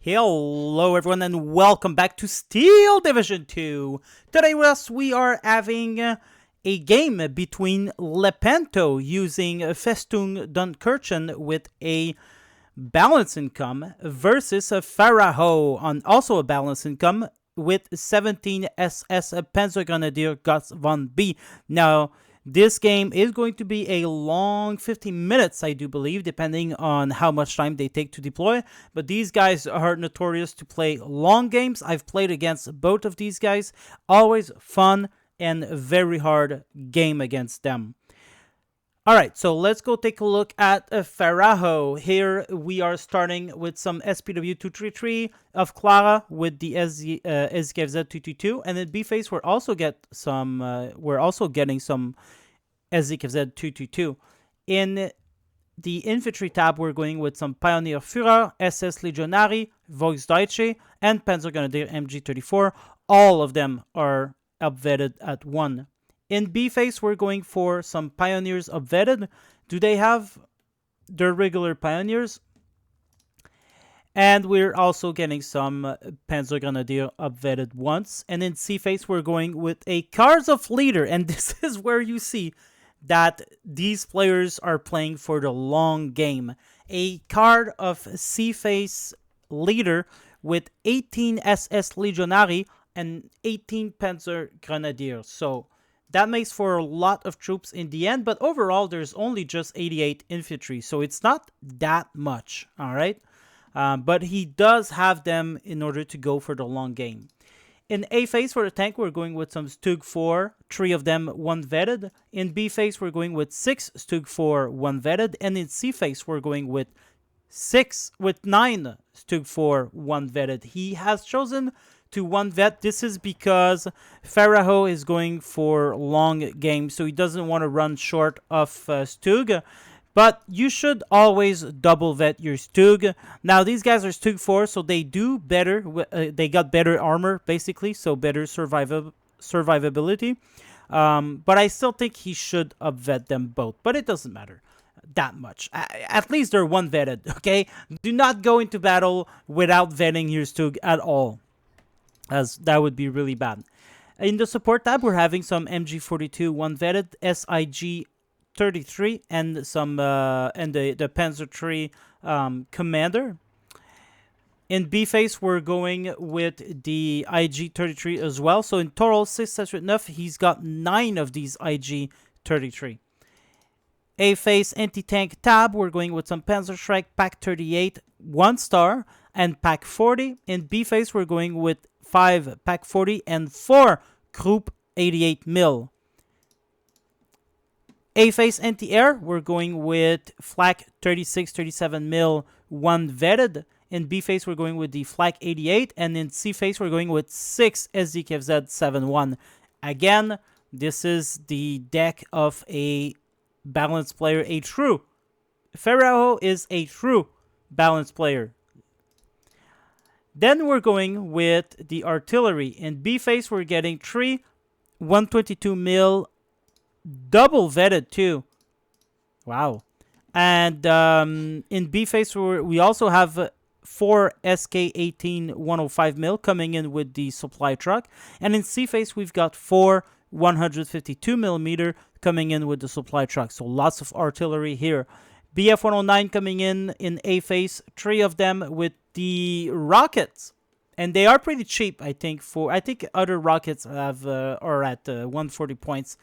Hello everyone and welcome back to Steel Division 2. Today with us we are having a game between Lepanto using Festung Dunkirchen with a balance income versus Faraho on also a balance income with 17 SS Panzergrenadier Guts von B. Now, this game is going to be a long 15 minutes, I do believe, depending on how much time they take to deploy. But these guys are notorious to play long games. I've played against both of these guys. Always fun and very hard game against them. Alright, so let's go take a look at Faraho. Here we are starting with some SPW 233 of Clara with the SKFZ 222, and in B phase we're also getting some SKFZ 222. In the infantry tab we're going with some Pioneer Führer, SS Legionary, Volksdeutsche, and Panzergrenadier MG34. All of them are upvetted at 1. In B phase, we're going for some Pioneers upvetted. Do they have their regular Pioneers? And we're also getting some Panzergrenadier upvetted once. And in C phase, we're going with a Cards of Leader. And this is where you see that these players are playing for the long game. A card of C phase Leader with 18 SS Legionary and 18 Panzergrenadiers. So that makes for a lot of troops in the end, but overall there's only just 88 infantry, so it's not that much, alright? But he does have them in order to go for the long game. In A phase for the tank, we're going with some Stug 4, 3 of them 1 vetted. In B phase, we're going with 6 Stug 4, 1 vetted. And in C phase, we're going with 9 Stug 4, 1 vetted. He has chosen to 1 vet. This is because Faraho is going for long games, so he doesn't want to run short of Stug. But you should always double vet your Stug. Now these guys are Stug 4, so they do better. They got better armor basically, so better survivability. But I still think he should upvet them both. But it doesn't matter that much. At least they're 1 vetted. Okay, do not go into battle without vetting your Stug at all, as that would be really bad. In the support tab, we're having some MG42 1 vetted, SIG 33, and some and the Panzer III Commander. In B phase, we're going with the IG 33 as well. So in total, 609, he's got 9 of these IG 33. A phase anti-tank tab, we're going with some Panzerschreck Pack 38 1 star and Pack 40. In B phase, we're going with 5 Pack 40 and 4 Group 88 mil. A phase anti-air, we're going with Flak 36 37 mil 1 vetted. In B phase, we're going with the Flak 88, and in C phase, we're going with 6 SDKFZ 71. Again, this is the deck of a balanced player, a true. Faraho is a true balanced player. Then we're going with the artillery. In B phase, we're getting 3 122 mil double vetted too. Wow. And in B phase, we also have 4 SK18 105 mil coming in with the supply truck. And in C phase, we've got 4 152 millimeter coming in with the supply truck. So lots of artillery here. BF 109 coming in A phase, 3 of them with the rockets, and they are pretty cheap. I think other rockets have are at 140 points,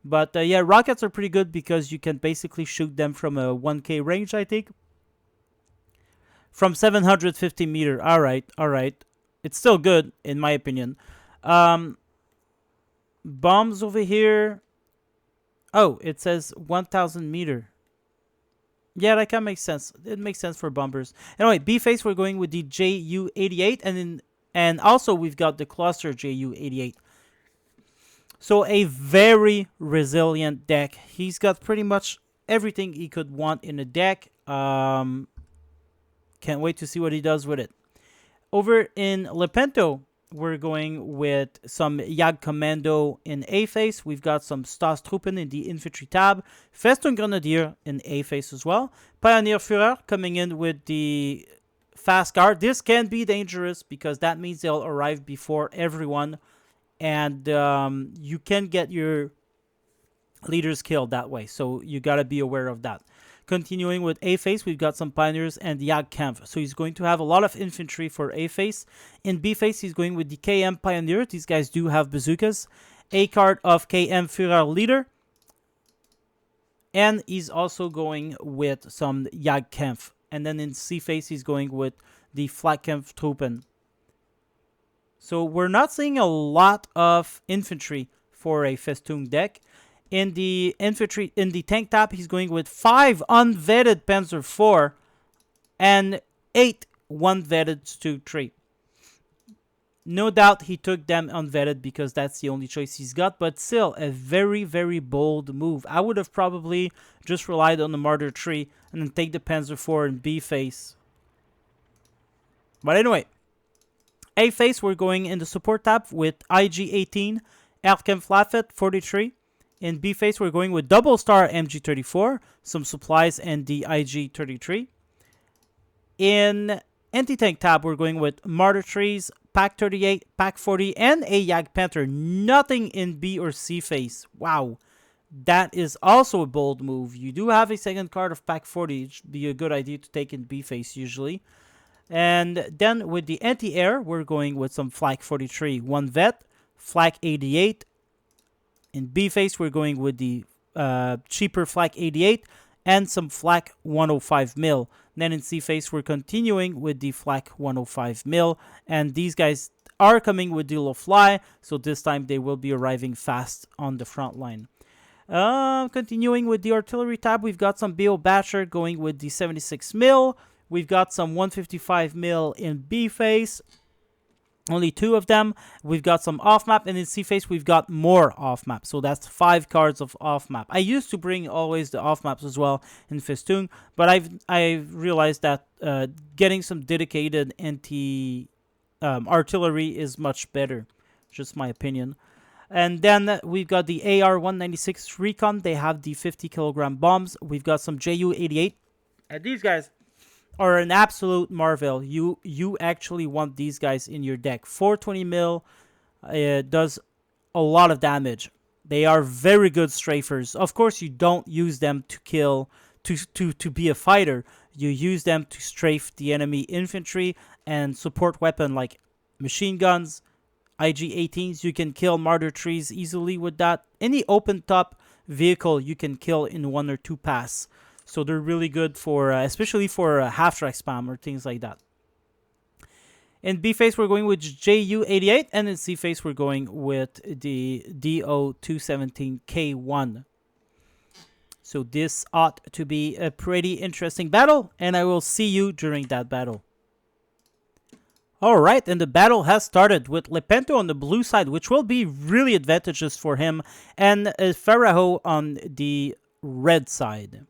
but yeah, rockets are pretty good because you can basically shoot them from a 1K range. I think from 750 meter. All right, it's still good in my opinion. Bombs over here. Oh, it says 1,000 meter. Yeah, that kind of makes sense. It makes sense for bombers. Anyway, B phase, we're going with the JU-88, and also we've got the cluster JU-88. So a very resilient deck. He's got pretty much everything he could want in a deck. Can't wait to see what he does with it. Over in Lepanto, we're going with some Jag Commando in A phase. We've got some Staatstruppen in the infantry tab. Festung Grenadier in A phase as well. Pioneer Führer coming in with the fast guard. This can be dangerous because that means they'll arrive before everyone. And you can get your leaders killed that way. So you got to be aware of that. Continuing with A-Face, we've got some Pioneers and Jagdkampf. So he's going to have a lot of infantry for A-Face. In B-Face, he's going with the KM Pioneer. These guys do have bazookas. A card of KM Führer Leader. And he's also going with some Jagdkampf. And then in C-Face, he's going with the Flakkampftruppen. So we're not seeing a lot of infantry for a Festung deck. In the tank tab, he's going with 5 unvetted Panzer IV and 8 one-vetted Stug 3. No doubt he took them unvetted because that's the only choice he's got, but still a very, very bold move. I would have probably just relied on the Martyr 3 and then take the Panzer IV and B-Face. But anyway, A-Face, we're going in the support tab with IG-18, Erdkampflaffet 43. In B-Face, we're going with double star MG34, some supplies, and the IG-33. In anti-tank tab, we're going with Martyr 3s, Pack 38, Pack 40, and a Jagdpanther. Nothing in B or C face. Wow. That is also a bold move. You do have a second card of Pack 40. It should be a good idea to take in B face usually. And then with the anti-air, we're going with some Flak 43, 1 vet, Flak 88. In B face, we're going with the cheaper Flak 88 and some Flak 105 mil. Then in C face, we're continuing with the Flak 105 mil. And these guys are coming with Deal of Fly, so this time they will be arriving fast on the front line. Continuing with the artillery tab, we've got some BO Batcher going with the 76 mil. We've got some 155 mil in B face. Only 2 of them. We've got some off-map, and in C-Face, we've got more off-map. So that's 5 cards of off-map. I used to bring always the off-maps as well in Festung, but I've realized that getting some dedicated artillery is much better. Just my opinion. And then we've got the AR-196 Recon. They have the 50-kilogram bombs. We've got some JU-88. And these guys are an absolute marvel. You actually want these guys in your deck. 420 mil does a lot of damage. They are very good strafers. Of course, you don't use them to kill, to be a fighter. You use them to strafe the enemy infantry and support weapon like machine guns, IG-18s. You can kill Martyr 3s easily with that. Any open top vehicle you can kill in 1 or 2 pass. So they're really good for, especially for half-track spam or things like that. In B-Face, we're going with JU-88. And in C-Face, we're going with the DO-217K1. So this ought to be a pretty interesting battle. And I will see you during that battle. Alright, and the battle has started with Lepento on the blue side, which will be really advantageous for him. And Faraho on the red side.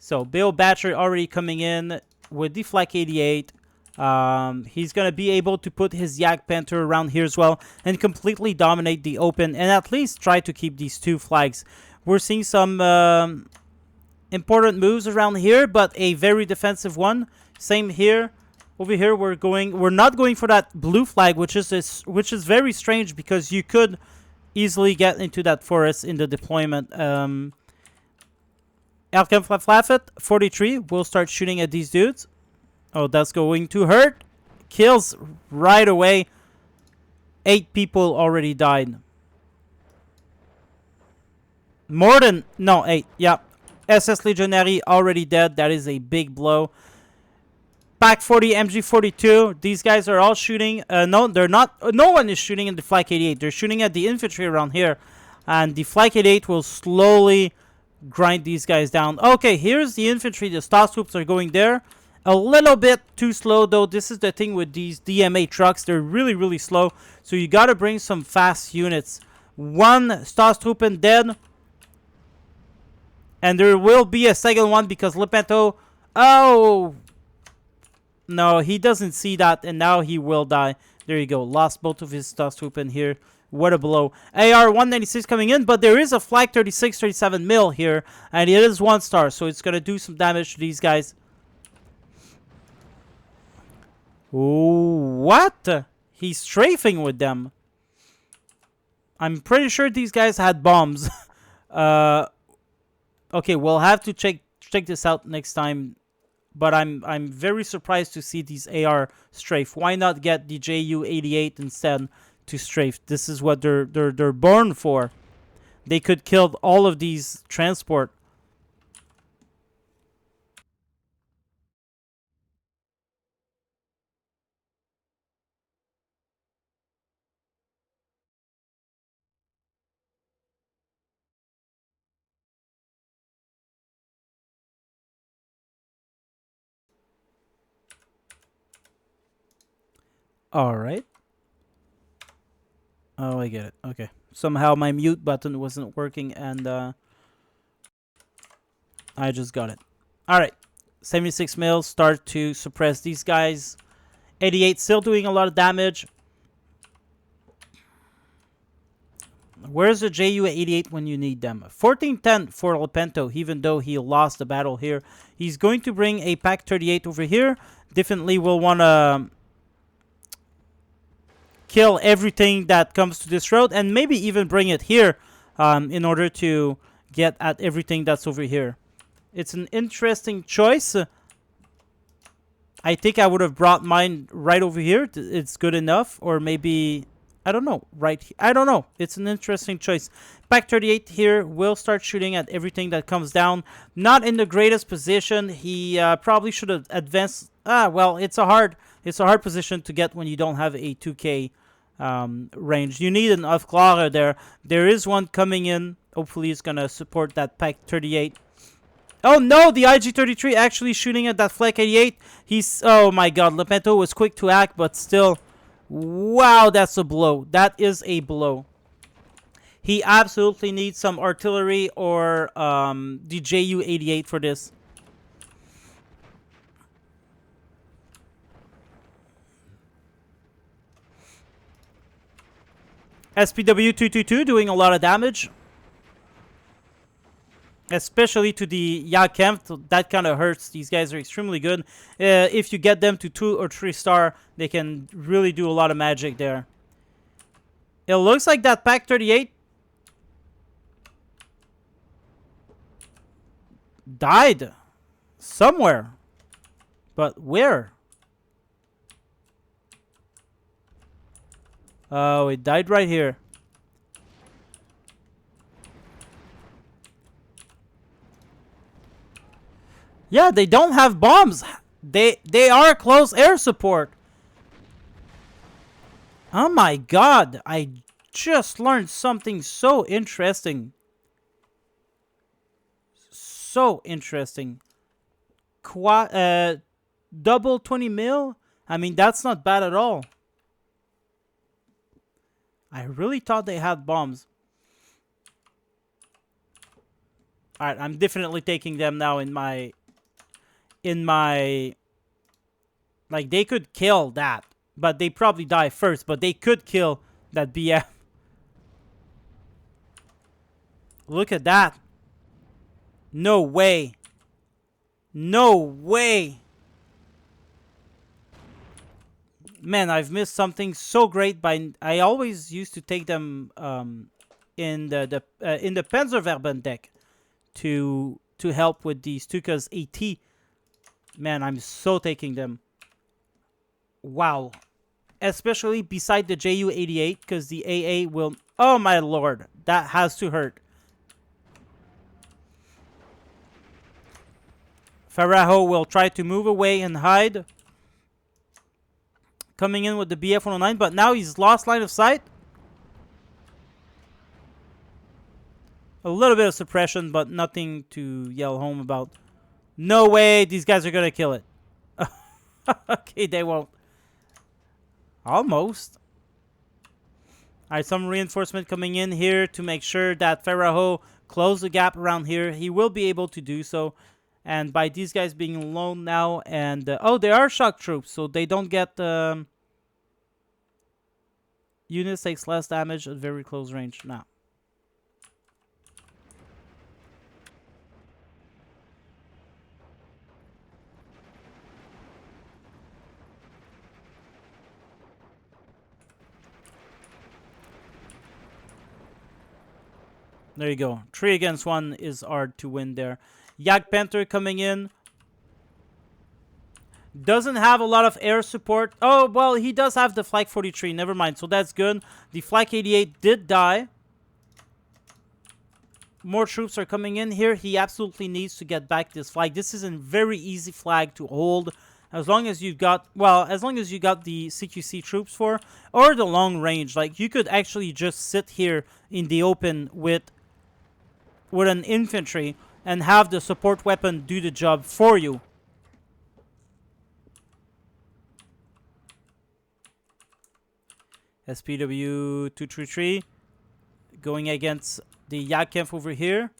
So, Bill Batcher already coming in with the Flak 88. He's going to be able to put his Jagdpanther around here as well and completely dominate the open and at least try to keep these 2 flags. We're seeing some important moves around here, but a very defensive one. Same here. Over here, we're not going for that blue flag, which is very strange because you could easily get into that forest in the deployment. Erdkampflaffet 43 will start shooting at these dudes. Oh, that's going to hurt. Kills right away. 8 people already died. More than... No, 8. Yeah. SS Legionary already dead. That is a big blow. Pack 40, MG42. These guys are all shooting. No, they're not. No one is shooting at the Flak 88. They're shooting at the infantry around here. And the Flak 88 will slowly grind these guys down. Okay, here's the infantry. The Stas troops are going there. A little bit too slow, though. This is the thing with these DMA trucks. They're really, really slow. So you got to bring some fast units. 1 Stas Truppen dead. And there will be a second one because Lepento... Oh! No, he doesn't see that. And now he will die. There you go. Lost both of his Stas Truppen here. What a blow. AR-196 coming in, but there is a Flak 36, 37 mil here, and it is 1 star, so it's going to do some damage to these guys. Ooh, what? He's strafing with them. I'm pretty sure these guys had bombs. uh, okay, we'll have to check this out next time. But I'm very surprised to see these AR strafe. Why not get the Ju-88 instead to strafe? This is what they're born for. They could kill all of these transport. All right. Oh, I get it. Okay. Somehow my mute button wasn't working, and I just got it. All right. 76 mils start to suppress these guys. 88 still doing a lot of damage. Where's the Ju-88 when you need them? 1410 for Lepento, even though he lost the battle here. He's going to bring a Pack 38 over here. Definitely will want to kill everything that comes to this road, and maybe even bring it here in order to get at everything that's over here. It's an interesting choice. I think I would have brought mine right over here. It's good enough. Or maybe, I don't know, right here. I don't know. It's an interesting choice. Pack 38 here will start shooting at everything that comes down. Not in the greatest position. He probably should have advanced. Well, it's a hard position to get when you don't have a 2K range. You need an Aufklarer there. There is one coming in. Hopefully it's going to support that Pack 38. Oh no, the IG-33 actually shooting at that Flak 88. He's, oh my god, Lepento was quick to act, but still, wow, that's a blow. That is a blow. He absolutely needs some artillery or the Ju-88 for this. SPW-222 doing a lot of damage. Especially to the Yakem, that kind of hurts. These guys are extremely good. If you get them to 2 or 3 star, they can really do a lot of magic there. It looks like that Pack 38 died somewhere. But where? Oh, it died right here. Yeah, they don't have bombs. They are close air support. Oh my god, I just learned something so interesting. So interesting. Double 20 mil? I mean, that's not bad at all. I really thought they had bombs. Alright, I'm definitely taking them now in my... Like, they could kill that. But they probably die first. But they could kill that BF. Look at that. No way. No way. Man, I've missed something so great. I always used to take them in the Panzerwerben deck to help with the Stuka's AT. Man, I'm so taking them. Wow. Especially beside the Ju-88, because the AA will... Oh my lord. That has to hurt. Faraho will try to move away and hide. Coming in with the BF-109, but now he's lost line of sight. A little bit of suppression, but nothing to yell home about. No way, these guys are going to kill it. Okay, they won't. Almost. Alright, some reinforcement coming in here to make sure that Faraho close the gap around here. He will be able to do so. And by these guys being alone now, and... oh, they are shock troops, so they don't get... units takes less damage at very close range now. There you go. 3 against 1 is hard to win there. Yak Panther coming in. Doesn't have a lot of air support. Oh, well, he does have the Flak 43. Never mind. So that's good. The Flak 88 did die. More troops are coming in here. He absolutely needs to get back this flag. This is a very easy flag to hold. As long as you've got, well, as long as you got the CQC troops for, or the long range. Like, you could actually just sit here in the open with an infantry and have the support weapon do the job for you. SPW 233 going against the Yakamp over here.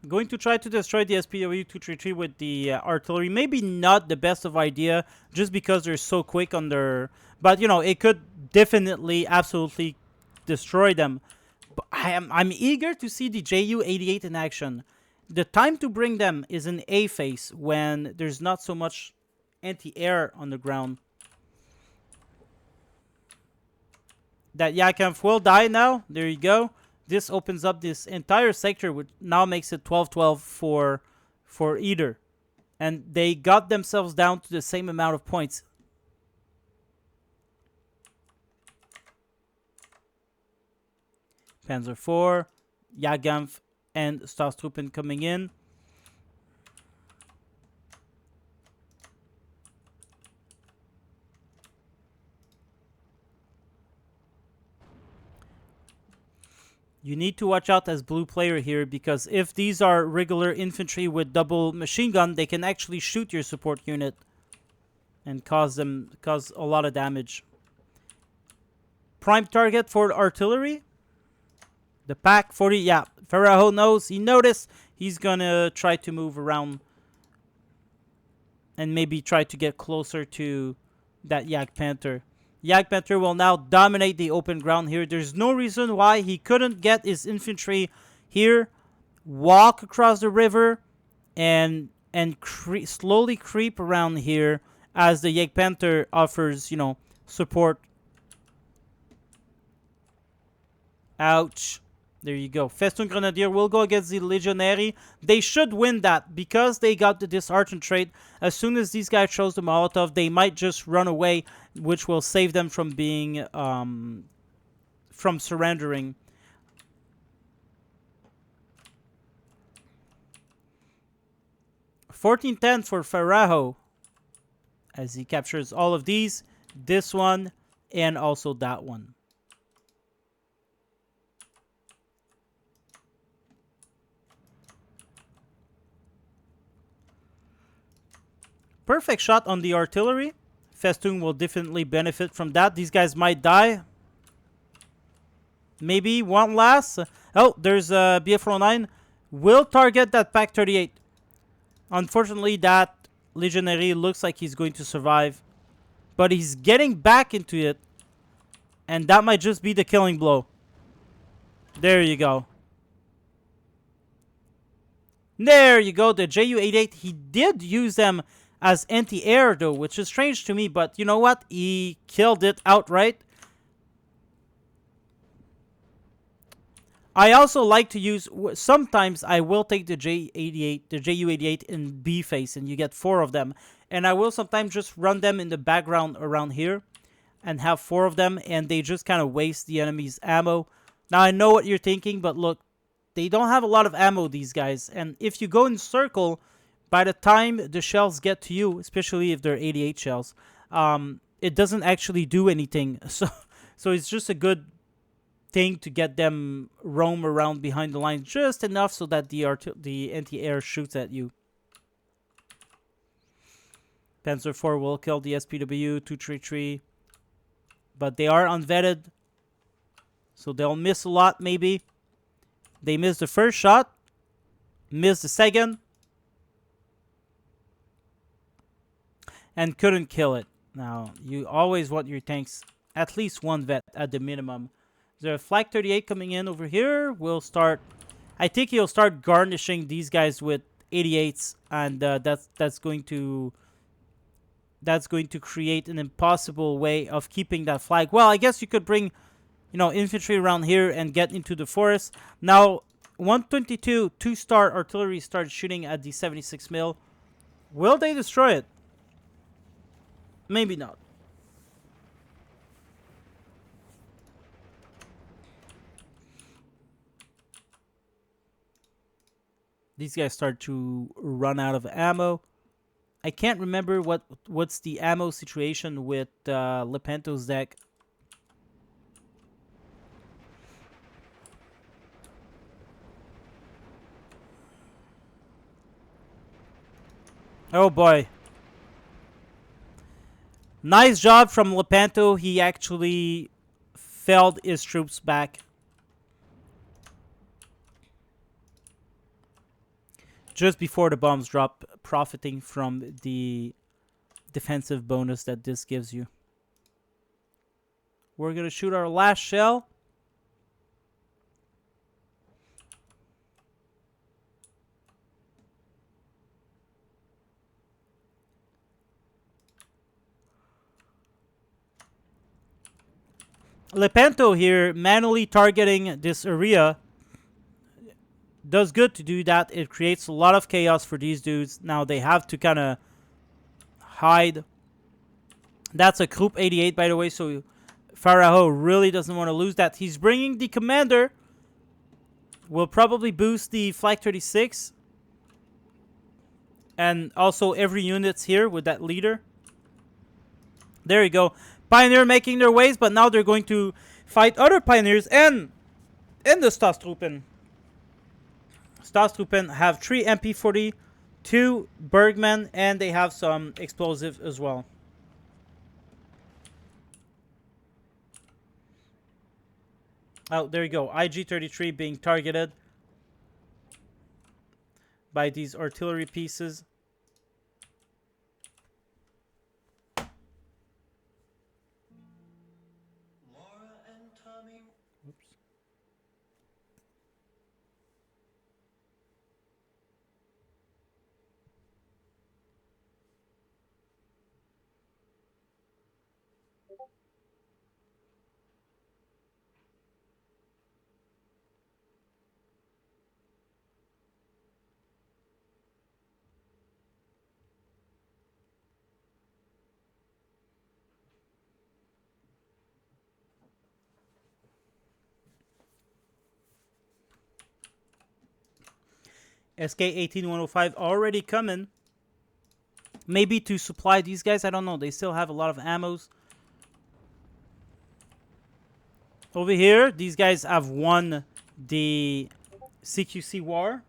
Going to try to destroy the SPW-233 with the artillery. Maybe not the best of idea, just because they're so quick on their... But, you know, it could definitely, absolutely destroy them. But I'm eager to see the Ju-88 in action. The time to bring them is in A phase, when there's not so much anti-air on the ground. That Yakamp will die now. There you go. This opens up this entire sector, which now makes it 12-12 for either. And they got themselves down to the same amount of points. Panzer IV, Yagamf, and Stahlstruppen coming in. You need to watch out as blue player here, because if these are regular infantry with double machine gun, they can actually shoot your support unit and cause a lot of damage. Prime target for artillery. The Pack 40, yeah, Faraho knows. He noticed. He's gonna try to move around and maybe try to get closer to that Yak Panther. Yak Panther will now dominate the open ground here. There's no reason why he couldn't get his infantry here, walk across the river, and slowly creep around here as the Yak Panther offers, you know, support. Ouch. There you go. Festoon Grenadier will go against the Legionary. They should win that because they got the dishearten trait. As soon as these guys chose the Molotov, they might just run away, which will save them from being from surrendering. $14-10 for Faraho as he captures all of these, this one, and also that one. Perfect shot on the artillery. Festoon will definitely benefit from that. These guys might die. Maybe one last. Oh, there's a BF-49. Will target that Pack 38. Unfortunately, that Legionary looks like he's going to survive. But he's getting back into it. And that might just be the killing blow. There you go. There you go. The Ju-88. He did use them as anti-air, though, which is strange to me. But you know what? He killed it outright. I also like to use... Sometimes I will take the Ju-88 in B phase, and you get 4 of them. And I will sometimes just run them in the background around here and have 4 of them, and they just kind of waste the enemy's ammo. Now, I know what you're thinking, but look, they don't have a lot of ammo, these guys. And if you go in circle... By the time the shells get to you, especially if they're 88 shells, it doesn't actually do anything. So it's just a good thing to get them roam around behind the lines just enough so that the anti-air shoots at you. Panzer IV will kill the SPW 233. But they are unvetted, so they'll miss a lot maybe. They missed the first shot, missed the second, and couldn't kill it. Now, you always want your tanks at least one vet at the minimum. There's a Flag 38 coming in over here. We'll start... I think he'll start garnishing these guys with 88s, and that's going to create an impossible way of keeping that flag. Well, I guess you could bring, infantry around here and get into the forest. Now, 122 2-star artillery started shooting at the 76 mil. Will they destroy it? Maybe not. These guys start to run out of ammo. I can't remember what's the ammo situation with Lepanto's deck. Oh boy. Nice job from Lepanto. He actually felled his troops back. Just before the bombs drop, profiting from the defensive bonus that this gives you. We're going to shoot our last shell. Lepanto here manually targeting this area does good to do that. It creates a lot of chaos for these dudes. Now they have to kind of hide. That's a Group 88, by the way, so Pharaoh really doesn't want to lose that. He's bringing the commander. Will probably boost the Flag 36. And also every unit's here with that leader. There you go. Pioneer making their ways, but now they're going to fight other pioneers and the Staatstruppen. Staatstruppen have 3 MP40, 2 Bergman, and they have some explosive as well. Oh, there you go. IG-33 being targeted by these artillery pieces. SK-18105 already coming. Maybe to supply these guys. I don't know. They still have a lot of ammos. Over here, these guys have won the CQC war.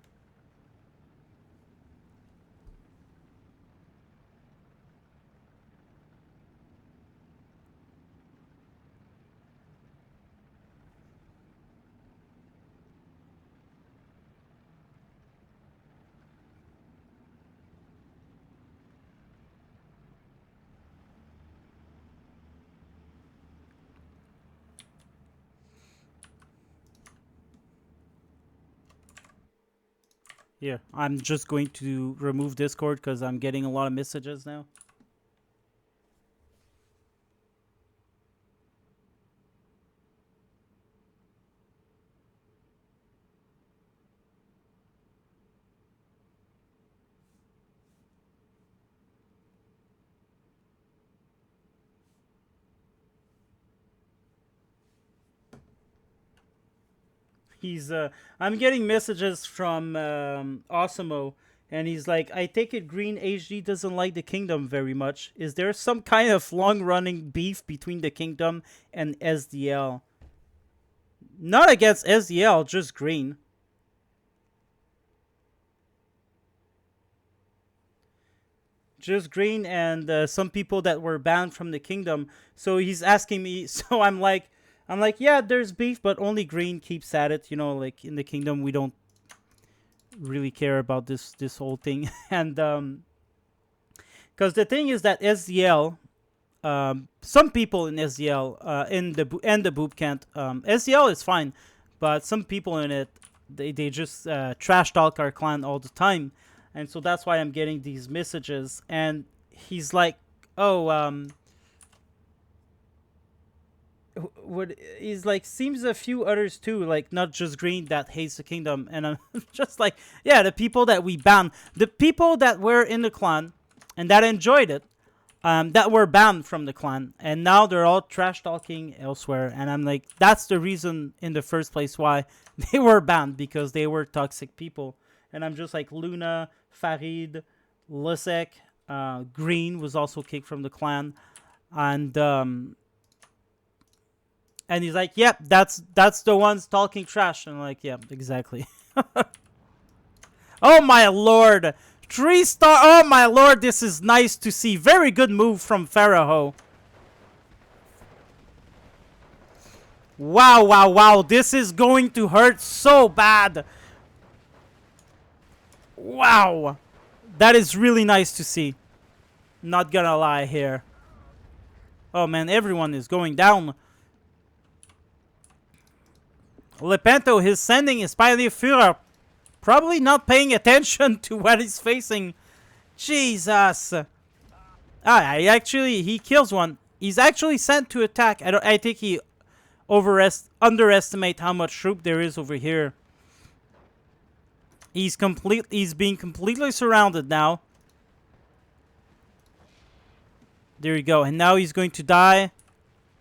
Here, I'm just going to remove Discord because I'm getting a lot of messages now. I'm getting messages from Osimo, and he's like, I take it Green HD doesn't like the Kingdom very much. Is there some kind of long-running beef between the Kingdom and SDL? Not against SDL, just Green. just green and some people that were banned from the kingdom. So he's asking me. So I'm like, yeah, there's beef, but only green keeps at it. You know, like in the kingdom, we don't really care about this whole thing. And because the thing is that SDL, some people in SDL, in the boot camp, SDL is fine, but some people in it, they just trash talk our clan all the time. And so that's why I'm getting these messages. And he's like, oh, he's like, seems a few others too, like not just green that hates the kingdom. And I'm just like, yeah, the people that we banned, the people that were in the clan and that enjoyed it, that were banned from the clan, and now they're all trash talking elsewhere. And I'm like, that's the reason in the first place why they were banned, because they were toxic people. And I'm just like, Luna, Farid, Lusek, Green was also kicked from the clan, and he's like, yep, that's the ones talking trash. And I'm like, yep, exactly. Oh my lord, 3-star. Oh my lord, this is nice to see. Very good move from Pharaoh. Wow, wow, wow. This is going to hurt so bad. Wow. That is really nice to see. Not gonna lie here. Oh man, everyone is going down. Lepanto, his sending is Pioneer Führer. Probably not paying attention to what he's facing. Jesus. He kills one. He's actually sent to attack. I think he underestimate how much troop there is over here. He's being completely surrounded now. There you go. And now he's going to die.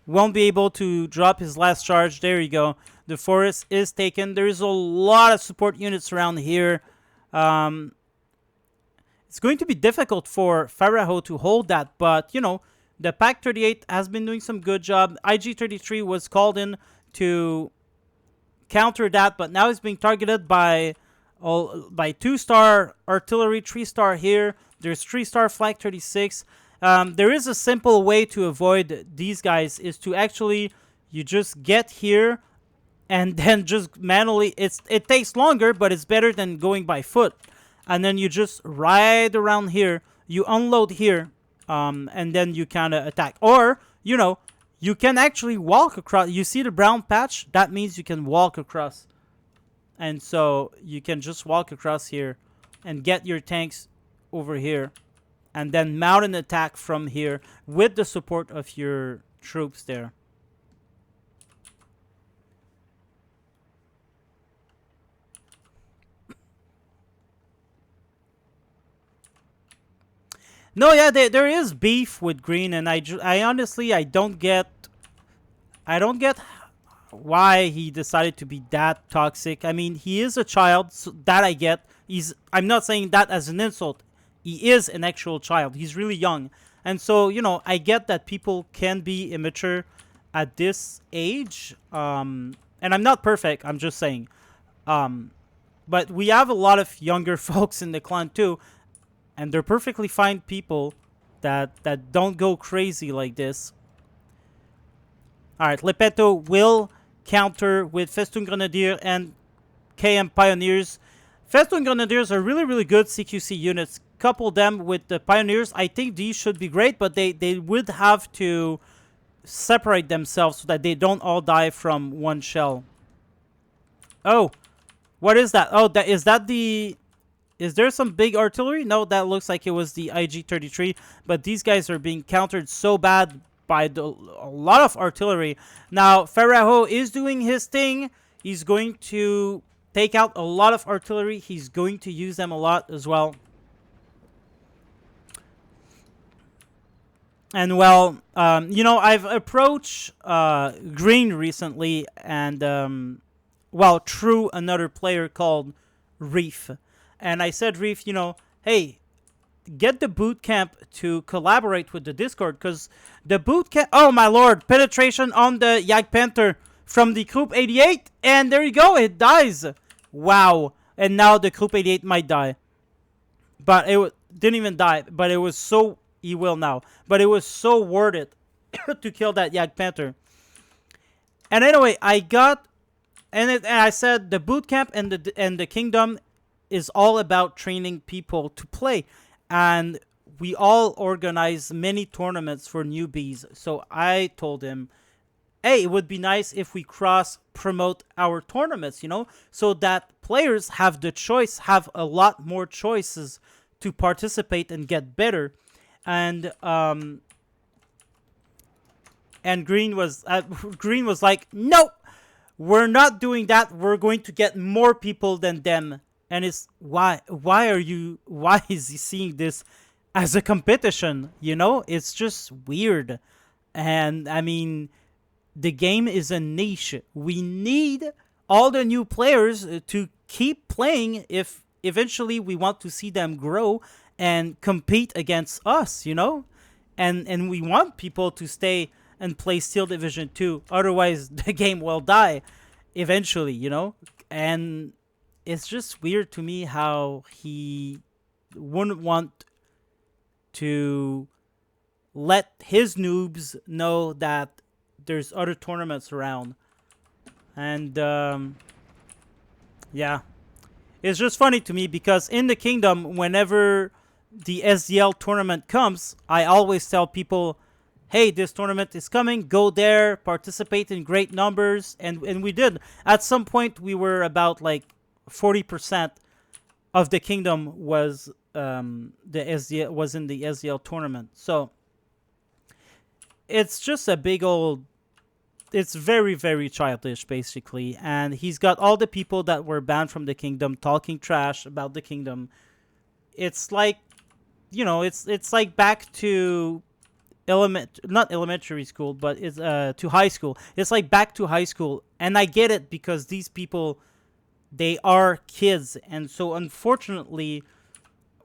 Won't be able to drop his last charge. There you go. The forest is taken. There's a lot of support units around here. It's going to be difficult for Pharaoh to hold that. But, you know, the Pack 38 has been doing some good job. IG-33 was called in to counter that. But now he's being targeted by 2-star artillery, 3-star here. There's 3-star Flag 36. There is a simple way to avoid these guys, is to actually, you just get here and then just manually, it takes longer, but it's better than going by foot. And then you just ride around here, you unload here, and then you kind of attack. Or, you know, you can actually walk across. You see the brown patch? That means you can walk across. And so you can just walk across here and get your tanks over here. And then mount an attack from here with the support of your troops there. No, yeah, there is beef with green, and I honestly, I don't get why he decided to be that toxic. I mean, he is a child, so that I get. I'm not saying that as an insult. He is an actual child. He's really young. And so, you know, I get that people can be immature at this age. And I'm not perfect, I'm just saying. But we have a lot of younger folks in the clan too. And they're perfectly fine people that don't go crazy like this. Alright, Lepeto will counter with Festoon Grenadier and KM Pioneers. Festoon Grenadiers are really, really good CQC units. Couple them with the Pioneers. I think these should be great, but they would have to separate themselves so that they don't all die from one shell. Oh, what is that? Oh, is that the... Is there some big artillery? No, that looks like it was the IG-33. But these guys are being countered so bad by a lot of artillery. Now, Pharaoh is doing his thing. He's going to take out a lot of artillery. He's going to use them a lot as well. And well, you know, I've approached Green recently, and well, through another player called Reef. And I said, Reef, you know, hey, get the boot camp to collaborate with the Discord, because the boot camp... Oh, my lord, penetration on the Jagdpanther from the Group 88, and there you go, it dies. Wow. And now the Group 88 might die. But didn't even die, but it was so... He will now. But it was so worth it to kill that Yak Panther. And anyway, I got... And I said the boot camp and the kingdom is all about training people to play. And we all organize many tournaments for newbies. So I told him, hey, it would be nice if we cross-promote our tournaments, so that players have the choice, have a lot more choices to participate and get better. And Green was like, nope, we're not doing that. We're going to get more people than them. And it's why is he seeing this as a competition? It's just weird. And I mean, the game is a niche. We need all the new players to keep playing if eventually we want to see them grow and compete against us, and we want people to stay and play Steel Division 2. Otherwise, the game will die eventually, And it's just weird to me how he wouldn't want to let his noobs know that there's other tournaments around. And, yeah. It's just funny to me because in the kingdom, whenever the SDL tournament comes, I always tell people, hey, this tournament is coming, go there, participate in great numbers, and we did. At some point, we were about like 40% of the kingdom was in the SDL tournament. So it's just a big old... It's very, very childish, basically. And he's got all the people that were banned from the kingdom talking trash about the kingdom. It's like, it's like back to not elementary school, but it's to high school. It's like back to high school. And I get it because these people, they are kids. And so, unfortunately,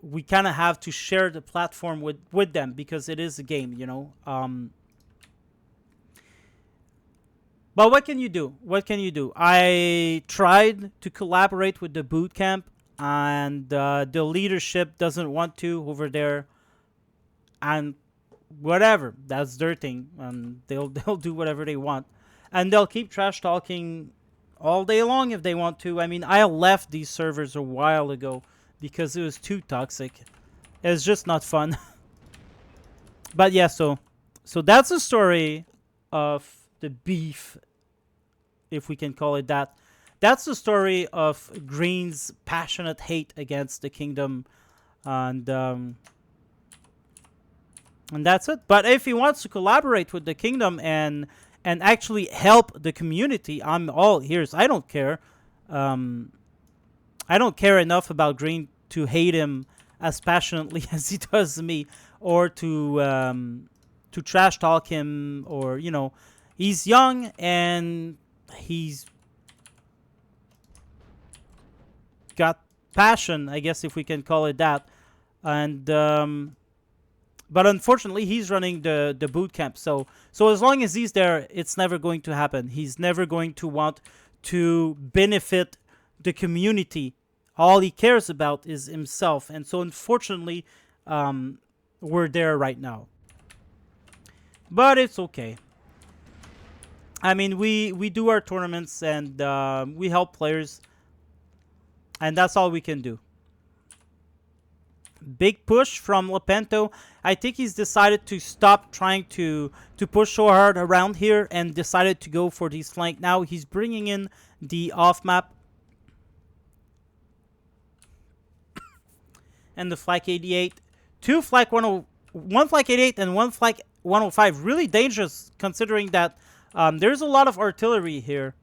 we kind of have to share the platform with them because it is a game, But what can you do? I tried to collaborate with the boot camp, and the leadership doesn't want to over there. And whatever, that's their thing, and they'll do whatever they want, and they'll keep trash talking all day long if they want to. I mean, I left these servers a while ago because it was too toxic. It's just not fun. But yeah, so that's the story of the beef, if we can call it that. That's the story of Green's passionate hate against the kingdom, and that's it. But if he wants to collaborate with the kingdom and actually help the community, I'm all ears. I don't care. I don't care enough about Green to hate him as passionately as he does me, or to trash talk him, or he's young and he's got passion, I guess, if we can call it that. And but unfortunately, he's running the boot camp. So as long as he's there, it's never going to happen. He's never going to want to benefit the community. All he cares about is himself. And so, unfortunately, we're there right now. But it's okay. I mean, we do our tournaments, and we help players. And that's all we can do. Big push from Lepento. I think he's decided to stop trying to push so hard around here and decided to go for these flank. Now he's bringing in the off map and the Flak 88. Two Flak 10, one Flak 88 and one Flak 105. Really dangerous considering that there's a lot of artillery here.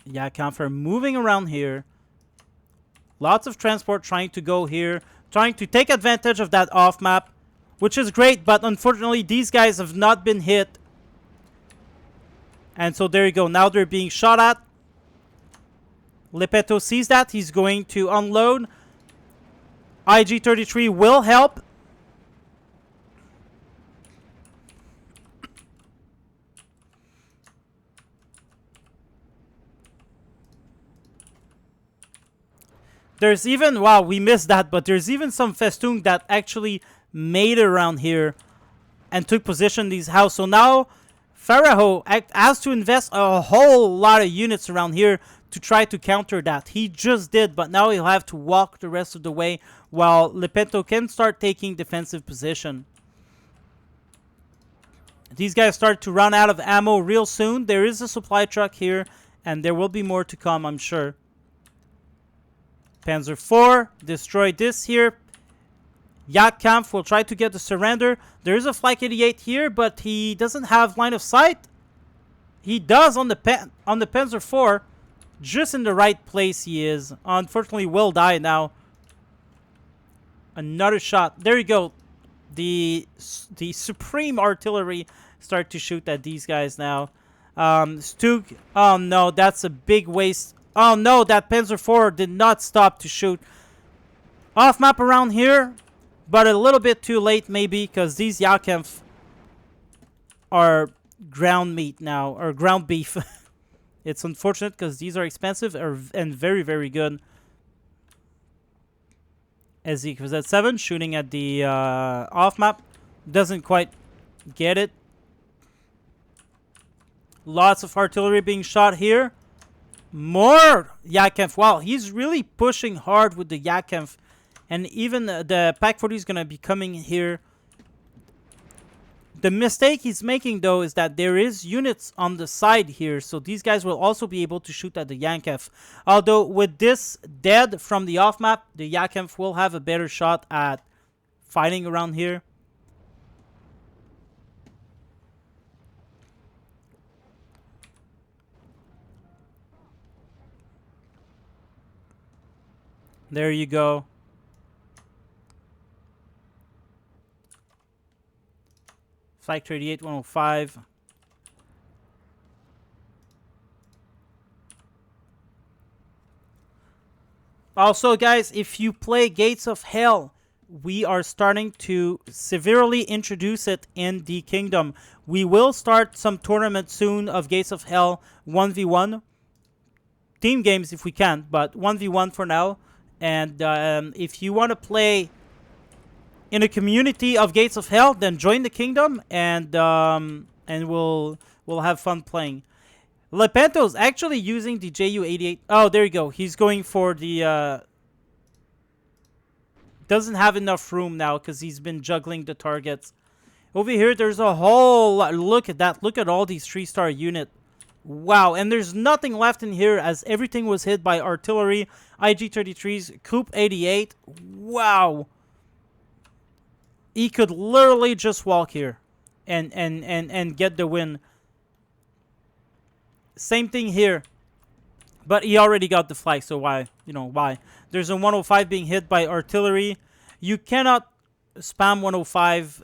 Yeah, Comfer moving around here. Lots of transport trying to go here. Trying to take advantage of that off map. Which is great, but unfortunately these guys have not been hit. And so there you go. Now they're being shot at. Lepetto sees that. He's going to unload. IG-33 will help. There's even, wow, we missed that, but there's even some festoon that actually made it around here and took position in these houses. So now Pharaoh has to invest a whole lot of units around here to try to counter that. He just did, but now he'll have to walk the rest of the way while Lepanto can start taking defensive position. These guys start to run out of ammo real soon. There is a supply truck here, and there will be more to come, I'm sure. Panzer IV, destroy this here. Jagdkampf will try to get the surrender. There is a Flak 88 here, but he doesn't have line of sight. He does on the Panzer IV. Just in the right place he is. Unfortunately, will die now. Another shot. There you go. The supreme artillery start to shoot at these guys now. Stug. Oh no, that's a big waste. Oh no, that Panzer IV did not stop to shoot. Off map around here, but a little bit too late maybe, because these Jagdkampf are ground meat now, or ground beef. It's unfortunate because these are expensive and very, very good. SZ7 shooting at the off map. Doesn't quite get it. Lots of artillery being shot here. More Jagdkampf. Wow, he's really pushing hard with the Jagdkampf. And even the Pak 40 is going to be coming here. The mistake he's making, though, is that there is units on the side here. So these guys will also be able to shoot at the Jagdkampf. Although with this dead from the off map, the Jagdkampf will have a better shot at fighting around here. There you go. Flak 38, 105. Also, guys, if you play Gates of Hell, we are starting to severely introduce it in the kingdom. We will start some tournaments soon of Gates of Hell 1v1. Team games if we can, but 1v1 for now. And if you want to play in a community of Gates of Hell, then join the kingdom, and we'll have fun playing. Lepanto's actually using the Ju-88. Oh, there you go. He's going for the... doesn't have enough room now because he's been juggling the targets. Over here, there's a whole lot. Look at that. Look at all these 3-star units. Wow, and there's nothing left in here as everything was hit by artillery, IG-33s, Coup 88. Wow. He could literally just walk here and get the win. Same thing here. But he already got the flag, so why? You know, why? There's a 105 being hit by artillery. You cannot spam 105.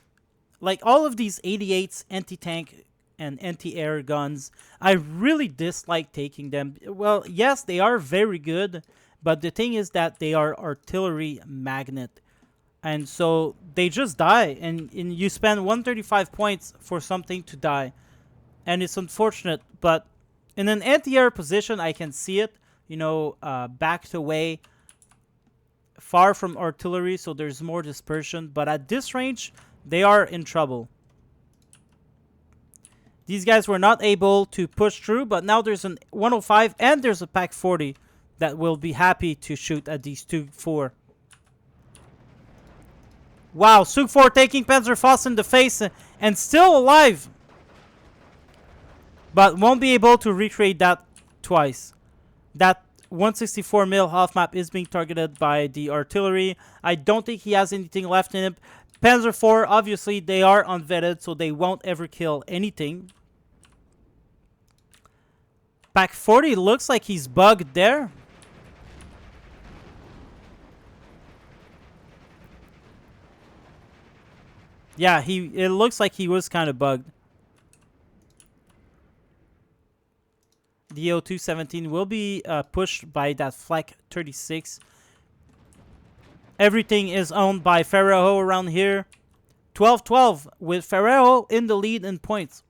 Like all of these 88s, anti-tank and anti-air guns, I really dislike taking them. Well, yes, they are very good, but the thing is that they are artillery magnet. And so they just die, and you spend 135 points for something to die. And it's unfortunate, but in an anti-air position, I can see it, you know, backed away, far from artillery, so there's more dispersion. But at this range, they are in trouble. These guys were not able to push through, but now there's an 105 and there's a Pak 40 that will be happy to shoot at these Stug 4. Wow, Stug 4 taking Panzerfaust in the face and still alive. But won't be able to recreate that twice. That 164 mil half map is being targeted by the artillery. I don't think he has anything left in him. Panzer IV, obviously, they are unvetted, so they won't ever kill anything. Pak 40 looks like he's bugged there. Yeah, it looks like he was kind of bugged. The O217 will be pushed by that Flak 36. Everything is owned by Pharaoh around here. 12-12 with Pharaoh in the lead in points.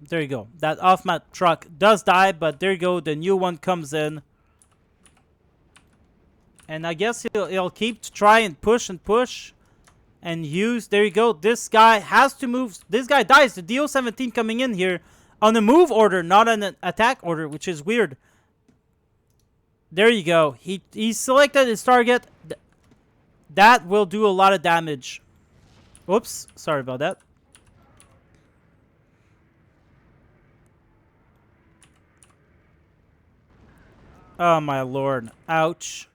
There you go. That off-map truck does die, but there you go. The new one comes in. And I guess he'll keep to try and push and use. There you go. This guy has to move. This guy dies. The DO-17 coming in here on a move order, not on an attack order, which is weird. There you go. He selected his target. That will do a lot of damage. Oops. Sorry about that. Oh, my lord. Ouch.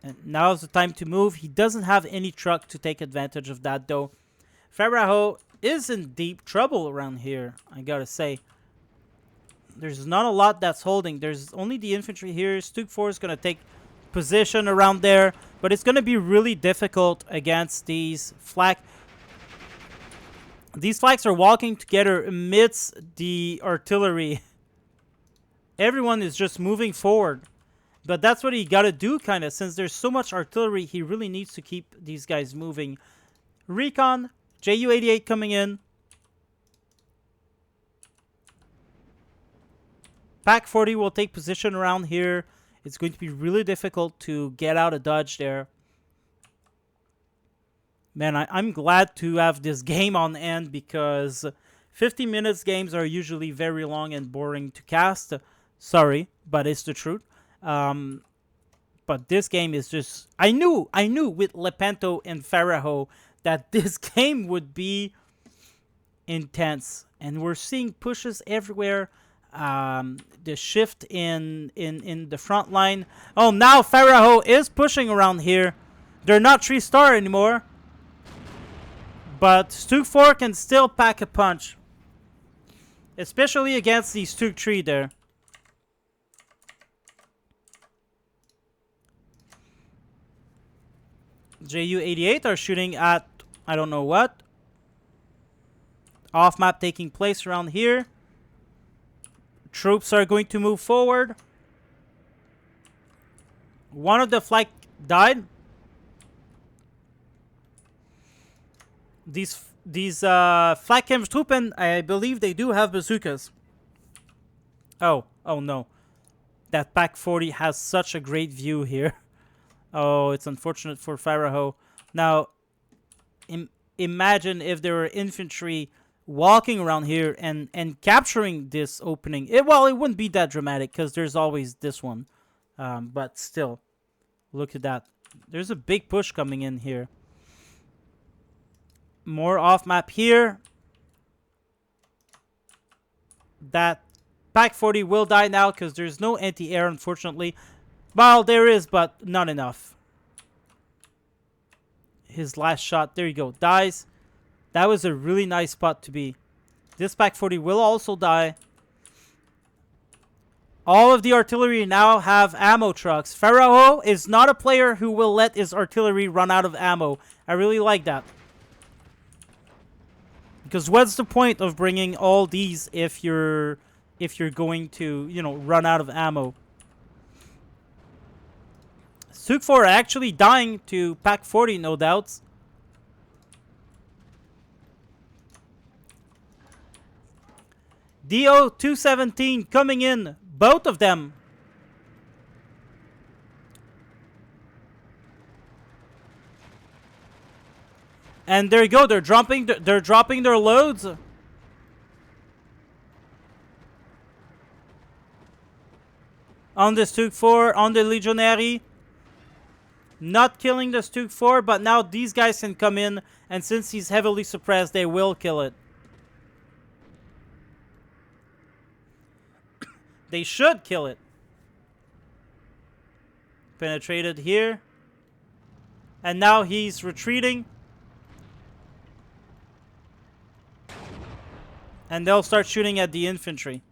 And now's the time to move. He doesn't have any truck to take advantage of that, though. Faraho is in deep trouble around here, I gotta say. There's not a lot that's holding. There's only the infantry here. Stug 4 is going to take position around there. But it's going to be really difficult against these flak. These flags are walking together amidst the artillery. Everyone is just moving forward. But that's what he got to do, kind of. Since there's so much artillery, he really needs to keep these guys moving. Recon, JU-88 coming in. Pack 40 will take position around here. It's going to be really difficult to get out of dodge there. Man, I'm glad to have this game on end because 50 minutes games are usually very long and boring to cast. Sorry, but it's the truth. But this game is just... I knew with Lepanto and Faraho that this game would be intense. And we're seeing pushes everywhere. The shift in the front line. Oh, now Faraho is pushing around here. They're not 3-star anymore. But Stug 4 can still pack a punch. Especially against the Stug 3 there. JU-88 are shooting at I don't know what. Off-map taking place around here. Troops are going to move forward. One of the flag died. These Flakkampfstruppen, I believe they do have bazookas. Oh no. That Pack 40 has such a great view here. Oh, it's unfortunate for Faraho. Now, imagine if there were infantry walking around here and capturing this opening. Well, it wouldn't be that dramatic because there's always this one. But still, look at that. There's a big push coming in here. More off-map here. That Pack 40 will die now because there's no anti-air, unfortunately. Well, there is, but not enough. His last shot, there you go, dies. That was a really nice spot to be. This Pack 40 will also die. All of the artillery now have ammo trucks. Faraho is not a player who will let his artillery run out of ammo. I really like that. Because what's the point of bringing all these if you're going to, you know, run out of ammo? Stug 4 actually dying to Pack 40, no doubts. DO-217 coming in. Both of them. And there you go. They're dropping their loads. On the Stug 4, on the Legionary. Not killing the Stug 4, but now these guys can come in. And since he's heavily suppressed, they will kill it. They should kill it. Penetrated here. And now he's retreating. And they'll start shooting at the infantry.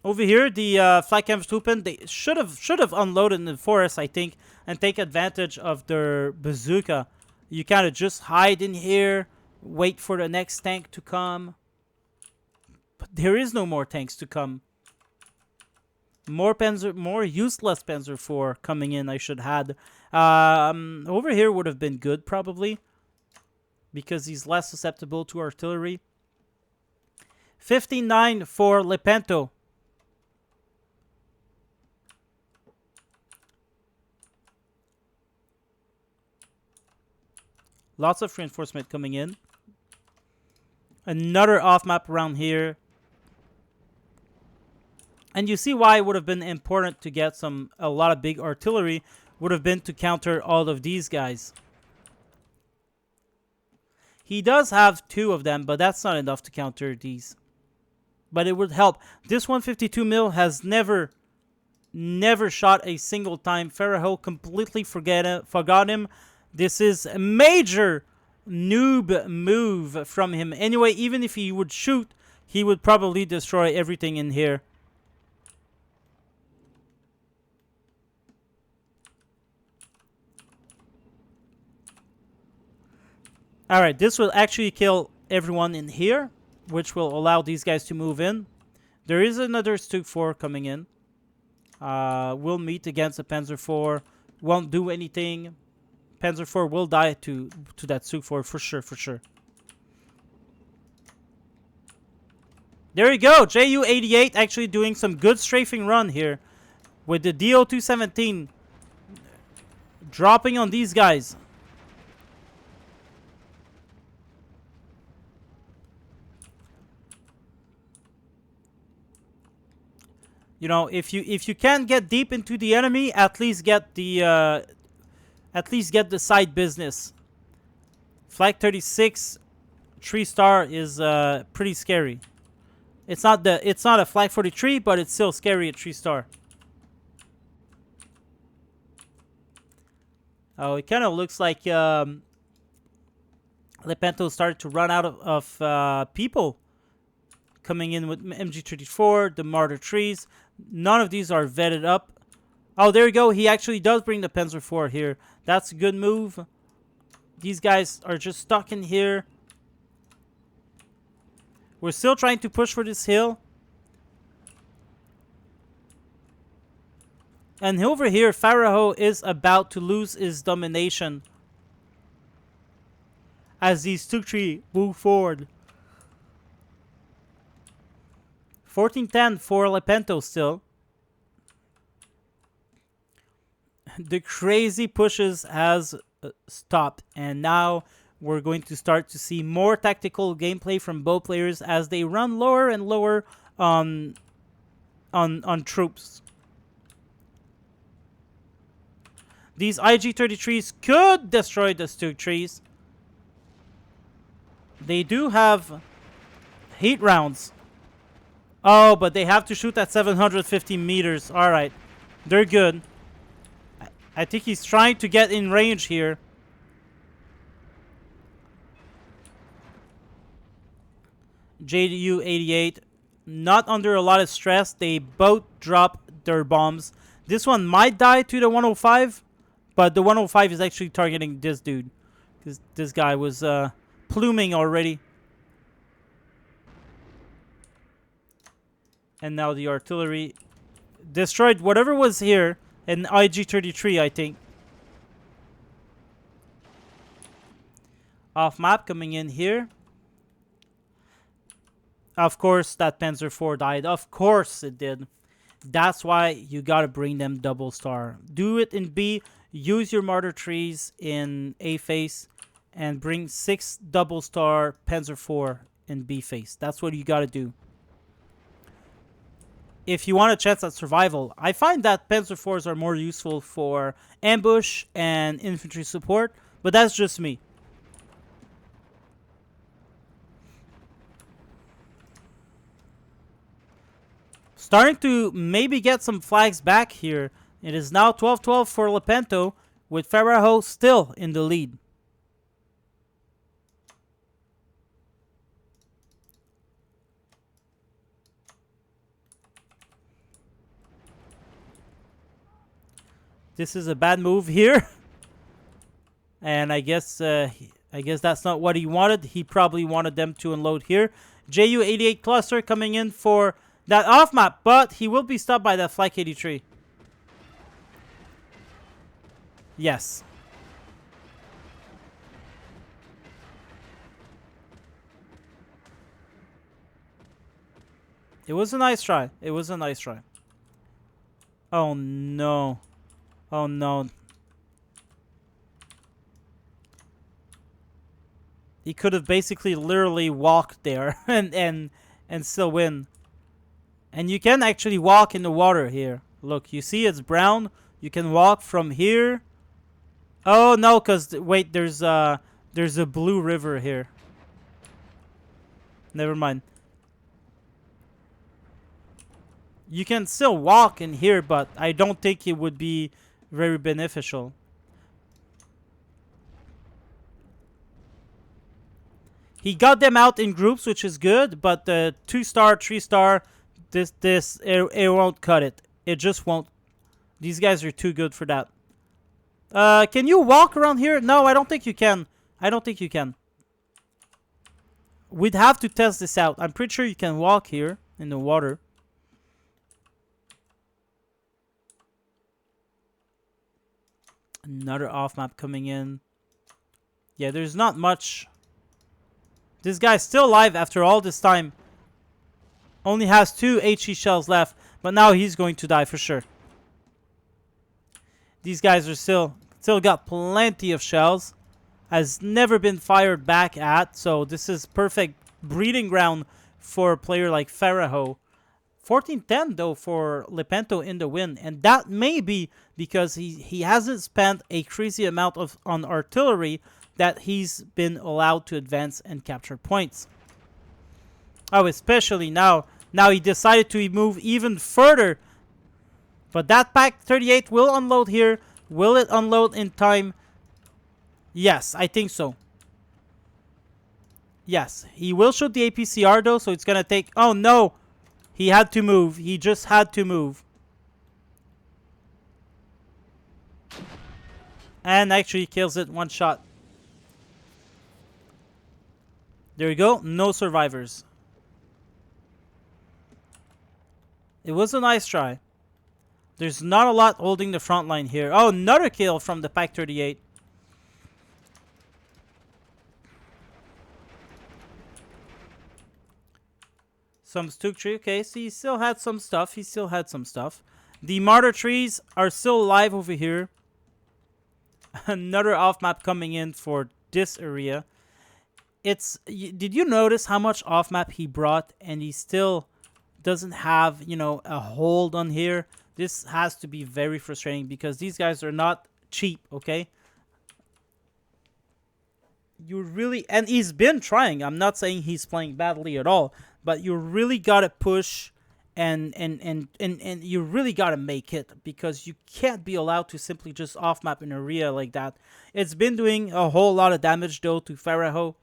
Over here, the Flakkampfstruppen, they should have unloaded in the forest, I think, and take advantage of their bazooka. You kind of just hide in here, wait for the next tank to come. But there is no more tanks to come. More useless Panzer IV coming in, I should add. Over here would have been good, probably. Because he's less susceptible to artillery. 59 for Lepanto. Lots of reinforcement coming in. Another off-map around here. And you see why it would have been important to get a lot of big artillery would have been to counter all of these guys. He does have 2 of them, but that's not enough to counter these. But it would help. This 152 mil has never shot a single time. Faraho completely forgot him. This is a major noob move from him. Anyway, even if he would shoot, he would probably destroy everything in here. Alright, this will actually kill everyone in here, which will allow these guys to move in. There is another Stug 4 coming in. We'll meet against a Panzer 4. Won't do anything. Panzer 4 will die to that Stug 4 for sure. There you go. JU-88 actually doing some good strafing run here. With the DO-217 dropping on these guys. You know, if you can't get deep into the enemy, at least get the side business. Flag 36 3-star is pretty scary. It's not a Flag 43, but it's still scary at 3-star. Oh, it kind of looks like Lepanto started to run out of people coming in with MG34, the Martyr trees. None of these are vetted up. Oh, there you go. He actually does bring the Panzer 4 here. That's a good move. These guys are just stuck in here. We're still trying to push for this hill. And over here, Faraho is about to lose his domination as these Tukri move forward. 1410 for Lepanto still. The crazy pushes has stopped, and now we're going to start to see more tactical gameplay from both players as they run lower and lower on troops. These IG-33s could destroy the Stug trees. They do have heat rounds. Oh, but they have to shoot at 750 meters. Alright. They're good. I think he's trying to get in range here. JU-88 not under a lot of stress. They both drop their bombs. This one might die to the 105, but the 105 is actually targeting this dude, because this guy was pluming already. And now the artillery destroyed whatever was here. An IG-33, I think. Off map coming in here. Of course, that Panzer 4 died. Of course it did. That's why you gotta bring them double star. Do it in B. Use your martyr trees in A face. And bring 6 double star Panzer 4 in B face. That's what you gotta do. If you want a chance at survival, I find that Panzer 4s are more useful for ambush and infantry support, but that's just me. Starting to maybe get some flags back here. It is now 12-12 for Lepanto, with Faraho still in the lead. This is a bad move here. And I guess that's not what he wanted. He probably wanted them to unload here. JU-88 cluster coming in for that off map, but he will be stopped by that Flak 83. Yes. It was a nice try. It was a nice try. Oh no. Oh no. He could have basically literally walked there and still win. And you can actually walk in the water here. Look, you see it's brown. You can walk from here. Oh no, cuz wait, there's a blue river here. Never mind. You can still walk in here, but I don't think it would be very beneficial. He got them out in groups, which is good, but the 2-star, 3-star, it won't cut it. It just won't. These guys are too good for that. Can you walk around here? No, I don't think you can. I don't think you can. We'd have to test this out. I'm pretty sure you can walk here in the water. Another off-map coming in. Yeah, there's not much. This guy's still alive after all this time. Only has 2 HE shells left. But now he's going to die for sure. These guys are still got plenty of shells. Has never been fired back at. So this is perfect breeding ground for a player like Faraho. 14-10 though for Lepento in the win. And that may be because he hasn't spent a crazy amount on artillery that he's been allowed to advance and capture points. Oh, especially now. Now he decided to move even further. But that Pack 38 will unload here. Will it unload in time? Yes, I think so. Yes, he will shoot the APCR though, so it's going to take... Oh no! He had to move. He just had to move. And actually kills it one shot. There we go. No survivors. It was a nice try. There's not a lot holding the front line here. Oh, another kill from the Pack 38. Some Stook tree. Okay, so he still had some stuff. He still had some stuff. The Martyr trees are still alive over here. Another off-map coming in for this area. Did you notice how much off-map he brought and he still doesn't have, you know, a hold on here? This has to be very frustrating because these guys are not cheap, okay? You really... And he's been trying. I'm not saying he's playing badly at all. But you really got to push and you really got to make it because you can't be allowed to simply just off-map an area like that. It's been doing a whole lot of damage, though, to Faraho.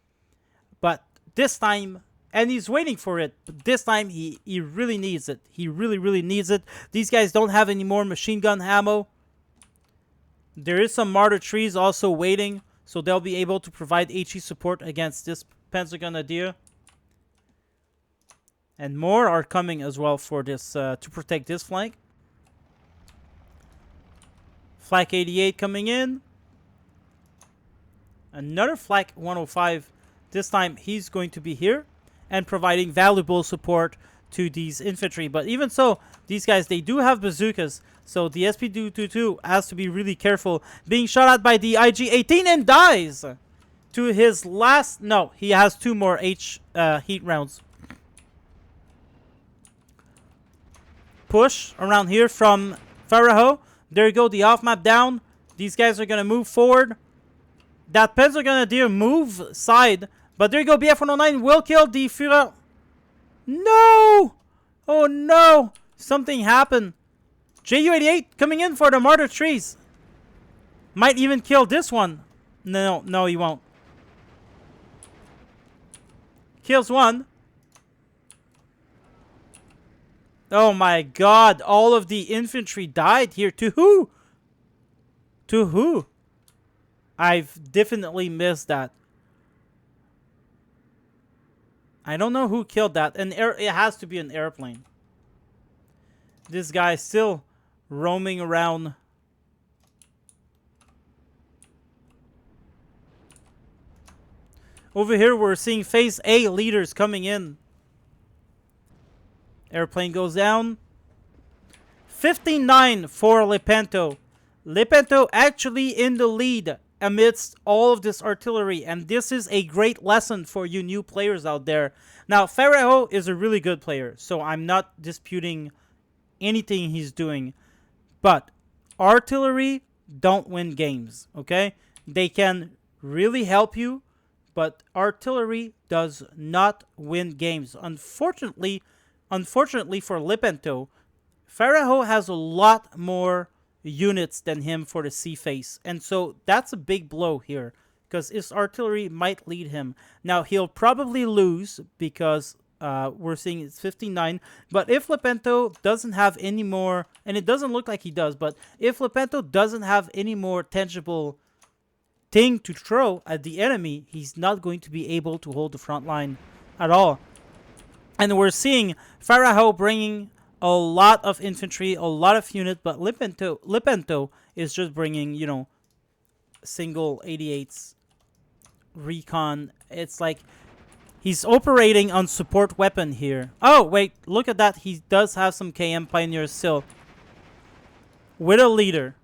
But this time... And he's waiting for it. But this time, he really needs it. He really, really needs it. These guys don't have any more machine gun ammo. There is some Martyr trees also waiting. So they'll be able to provide HE support against this Pentagon idea. And more are coming as well for this to protect this flank. Flak 88 coming in. Another Flak 105. This time, he's going to be here. And providing valuable support to these infantry. But even so, these guys, they do have bazookas. So the SP-222 has to be really careful. Being shot at by the IG-18 and dies. To his last... No, he has 2 more heat rounds. Push around here from Faraho. There you go, the off-map down. These guys are going to move forward. That Pens are going to move side. But there you go, BF-109 will kill the Führer. No! Oh no! Something happened. JU-88 coming in for the Martyr trees. Might even kill this one. No, he won't. Kills one. Oh my god, all of the infantry died here. To who? To who? I've definitely missed that. I don't know who killed that. It has to be an airplane. This guy's still roaming around. Over here, we're seeing Phase A leaders coming in. Airplane goes down. 59 for Lepanto. Lepanto actually in the lead amidst all of this artillery. And this is a great lesson for you new players out there. Now, Faraho is a really good player, so I'm not disputing anything he's doing. But artillery don't win games, okay? They can really help you, but artillery does not win games. Unfortunately for Lepanto, Faraho has a lot more units than him for the sea face. And so that's a big blow here, because his artillery might lead him. Now, he'll probably lose because we're seeing it's 59. But if Lepanto doesn't have any more, and it doesn't look like he does, but if Lepanto doesn't have any more tangible thing to throw at the enemy, he's not going to be able to hold the front line at all. And we're seeing Faraho bringing a lot of infantry, a lot of units, but Lepanto is just bringing, you know, single 88s, recon. It's like he's operating on support weapon here. Oh, wait, look at that. He does have some KM Pioneers still. With a leader.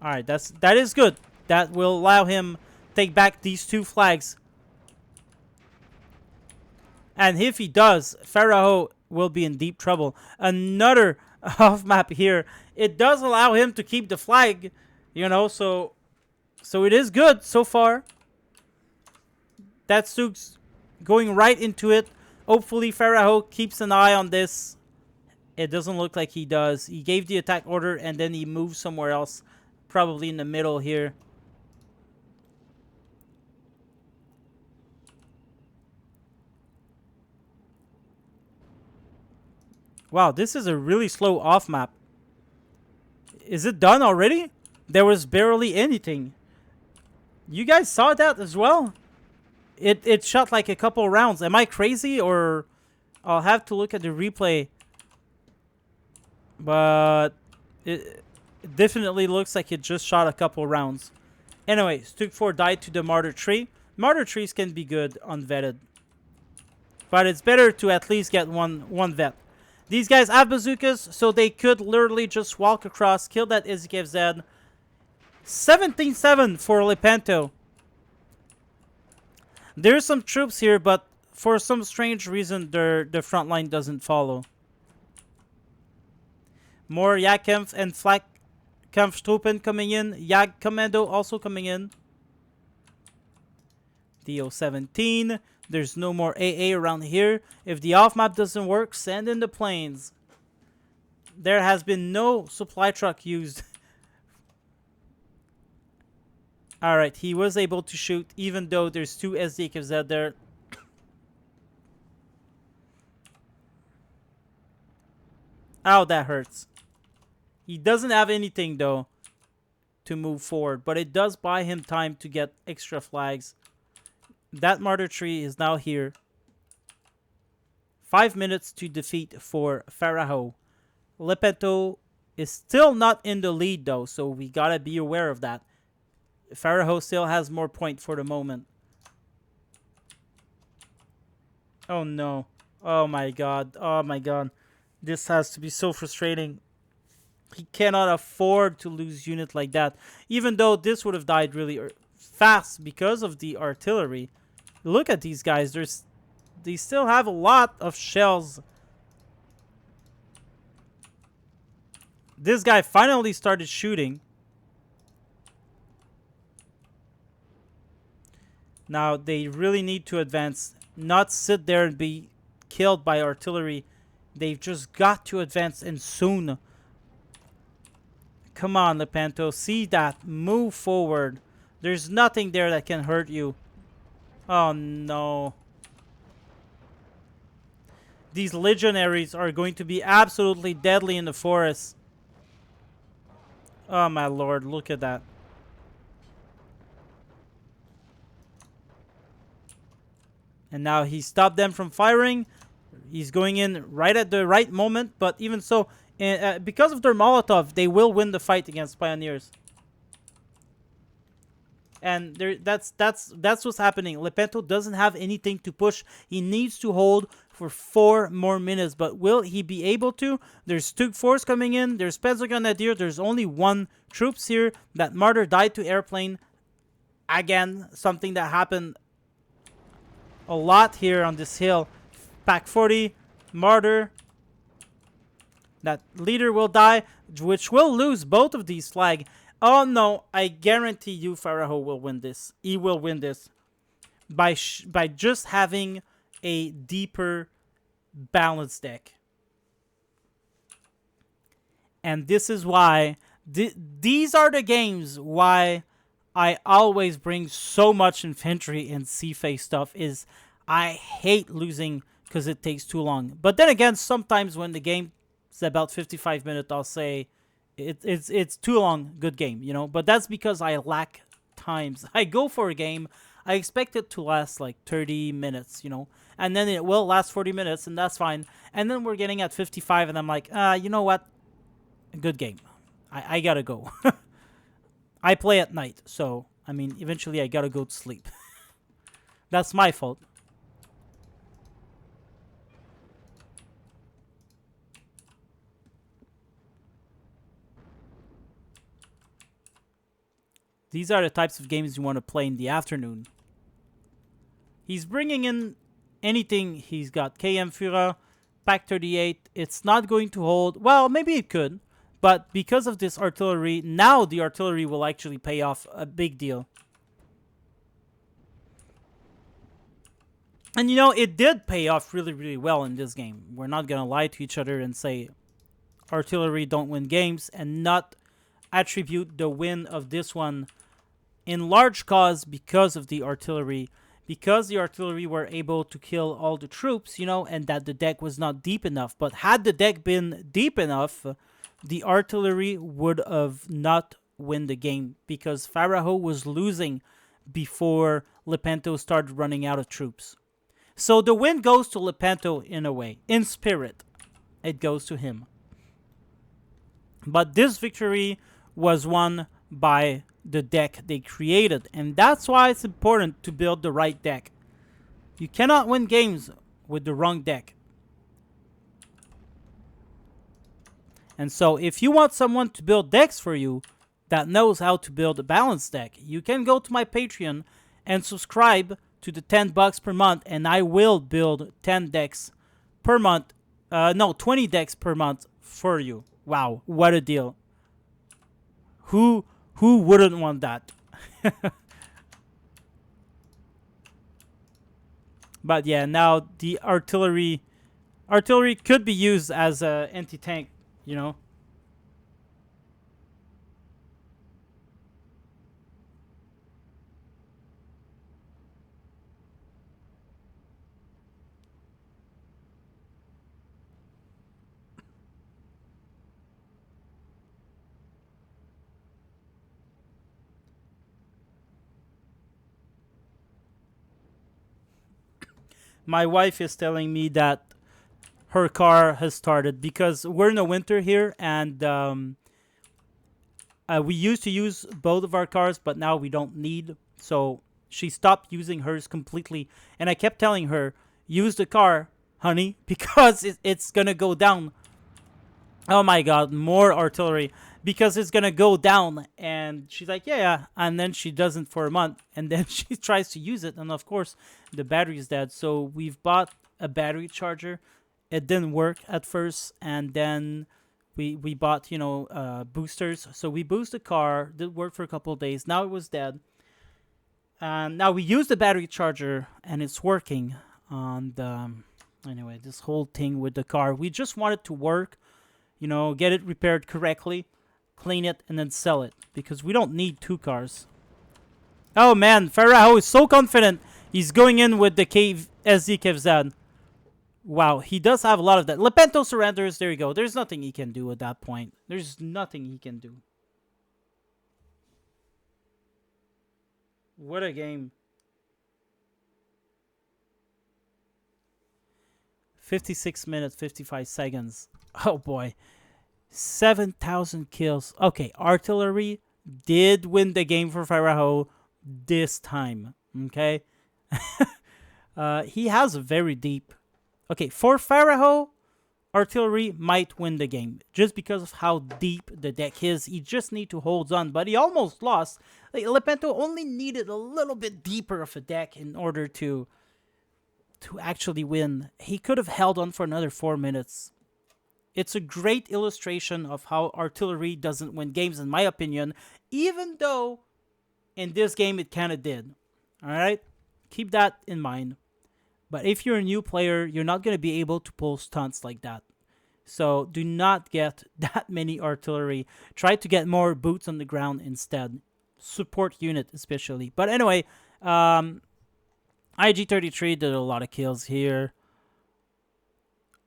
Alright, that is good. That will allow him take back these 2 flags. And if he does, Faraho will be in deep trouble. Another off map here. It does allow him to keep the flag, you know, so it is good so far. That Sook's going right into it. Hopefully Faraho keeps an eye on this. It doesn't look like he does. He gave the attack order and then he moved somewhere else. Probably in the middle here. Wow, this is a really slow off map. Is it done already? There was barely anything. You guys saw that as well? It shot like a couple rounds. Am I crazy, or I'll have to look at the replay? But it definitely looks like it just shot a couple rounds. Anyway, Stug 4 died to the Martyr Tree. Martyr Trees can be good unvetted. But it's better to at least get one vet. These guys have bazookas, so they could literally just walk across, kill that Izikevzad. 17-7 for Lepanto. There's some troops here, but for some strange reason, the front line doesn't follow. More Jagdkampf and Flakkampfstruppen coming in. Jagdkommando also coming in. DO-17. There's no more AA around here. If the off-map doesn't work, send in the planes. There has been no supply truck used. Alright, he was able to shoot even though there's 2 SDKZ there. Ow, that hurts. He doesn't have anything though to move forward, but it does buy him time to get extra flags. That Martyr Tree is now here. 5 minutes to defeat for Faraho. Lepanto is still not in the lead though, so we gotta be aware of that. Faraho still has more point for the moment. Oh no. Oh my god. Oh my god. This has to be so frustrating. He cannot afford to lose unit like that. Even though this would have died really fast because of the artillery. Look at these guys. They still have a lot of shells. This guy finally started shooting. Now they really need to advance. Not sit there and be killed by artillery. They've just got to advance, and soon. Come on, Lepanto. See that. Move forward. There's nothing there that can hurt you. Oh, no. These legionaries are going to be absolutely deadly in the forest. Oh, my lord. Look at that. And now he stopped them from firing. He's going in right at the right moment. But even so, because of their Molotov, they will win the fight against Pioneers. And that's what's happening. Lepanto doesn't have anything to push. He needs to hold for 4 more minutes. But will he be able to? There's two force coming in. There's Pencil Grenadier. There's only one troops here. That Martyr died to airplane. Again, something that happened a lot here on this hill. Pack 40, Martyr. That leader will die, which will lose both of these flags. Oh no, I guarantee you Faraho will win this. He will win this by just having a deeper balanced deck. And this is why these are the games why I always bring so much infantry and sea phase stuff. Is I hate losing because it takes too long. But then again, sometimes when the game is about 55 minutes, I'll say it's too long, good game, you know. But that's because I lack times. I go for a game, I expect it to last like 30 minutes, you know, and then it will last 40 minutes, and that's fine. And then we're getting at 55, and I'm like, you know what? Good game. I gotta go. I play at night, so I mean, eventually I gotta go to sleep. That's my fault. These are the types of games you want to play in the afternoon. He's bringing in anything. He's got KM Führer, Pack 38. It's not going to hold. Well, maybe it could. But because of this artillery, now the artillery will actually pay off a big deal. And you know, it did pay off really, really well in this game. We're not going to lie to each other and say artillery don't win games and not attribute the win of this one in large cause because of the artillery. Because the artillery were able to kill all the troops, you know, and that the deck was not deep enough. But had the deck been deep enough, the artillery would have not win the game because Faraho was losing before Lepanto started running out of troops. So the win goes to Lepanto in a way. In spirit, it goes to him. But this victory was won by the deck they created. And that's why it's important to build the right deck. You cannot win games with the wrong deck. And so if you want someone to build decks for you that knows how to build a balanced deck, you can go to my Patreon and subscribe to the $10 per month, and I will build 10 decks per month. No, 20 decks per month for you. Wow, what a deal. Who wouldn't want that? But yeah, now the artillery could be used as a anti-tank, you know. My wife is telling me that her car has started because we're in the winter here, and we used to use both of our cars, but now we don't need. So she stopped using hers completely, and I kept telling her, use the car, honey, because it's gonna go down. Oh my god, more artillery. Because it's gonna go down. And she's like, yeah. And then she doesn't for a month. And then she tries to use it. And of course, the battery is dead. So we've bought a battery charger. It didn't work at first. And then we bought, you know, boosters. So we boosted the car. Did work for a couple of days. Now it was dead. And now we use the battery charger. And it's working. And anyway, this whole thing with the car. We just want it to work. You know, get it repaired correctly, clean it, and then sell it. Because we don't need two cars. Oh man, Faraho is so confident. He's going in with the SD Kevzad. Wow, he does have a lot of that. Lepanto surrenders. There you go. There's nothing he can do at that point. There's nothing he can do. What a game. 56 minutes, 55 seconds. Oh boy. 7,000 kills. Okay, artillery did win the game for Faraho. this time. Okay. He has a very deep. Okay, for Pharaoh, artillery might win the game just because of how deep the deck is. He just need to hold on, but he almost lost. Like, Lepanto only needed a little bit deeper of a deck in order to actually win. He could have held on for another 4 minutes. It's a great illustration of how artillery doesn't win games, in my opinion, even though in this game it kind of did. All right? Keep that in mind. But if you're a new player, you're not going to be able to pull stunts like that. So do not get that many artillery. Try to get more boots on the ground instead. Support unit especially. But anyway, IG-33 did a lot of kills here.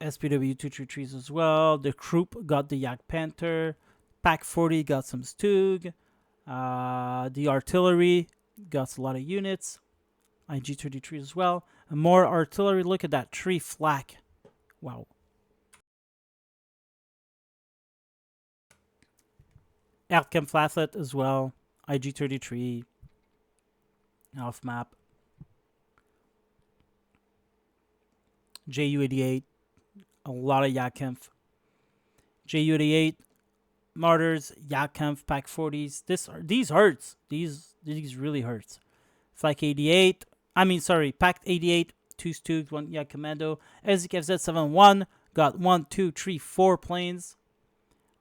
SPW-233s as well. The Krupp got the Yak Panther. Pack 40 got some Stug. The artillery got a lot of units. IG-33 as well. And more artillery. Look at that tree flak. Wow. Outcome Flatlet as well. IG-33. Off map. JU-88. A lot of Yakkempf. JU-88. Martyrs. Yakkempf. Pack 40s. These hurts. These really hurts. Flak 88. Pack 88. 2 Stugs, 1 Yak Commando. SZKFZ-71. Got 1, 2, 3, 4 planes.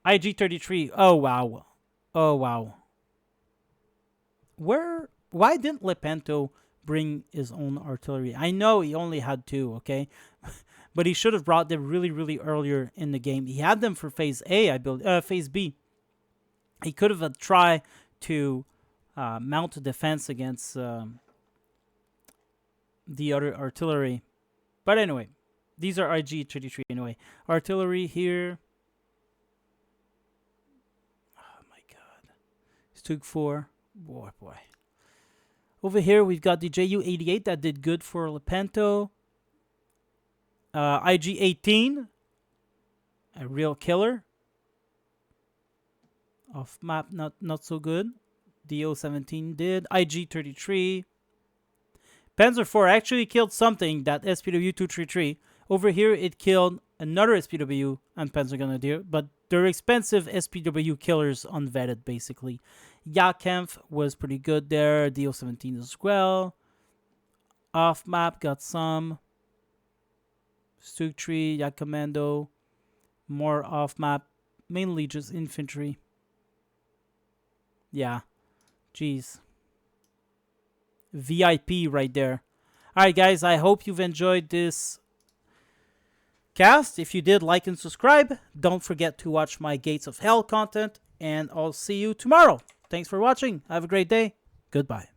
IG-33. Oh, wow. Oh, wow. Why didn't Lepanto bring his own artillery? I know he only had 2, okay? But he should have brought them really, really earlier in the game. He had them for Phase A, I believe. Phase B. He could have tried to mount a defense against the other artillery. But anyway, these are IG-33 anyway. Artillery here. Oh my god. Stug 4. Boy. Over here, we've got the JU-88 that did good for Lepanto. IG-18. A real killer. Off map, not so good. DO-17 did. IG-33. Panzer 4 actually killed something, that SPW-233. Over here, it killed another SPW and Panzer Grenadier, but they're expensive SPW killers, unvetted, basically. Yakkempf was pretty good there. DO-17 as well. Off map, got some. Stug 3, Yak Commando. More off map, mainly just infantry. Yeah, jeez. VIP right there. Alright guys, I hope you've enjoyed this cast. If you did, like and subscribe. Don't forget to watch my Gates of Hell content. And I'll see you tomorrow. Thanks for watching. Have a great day. Goodbye.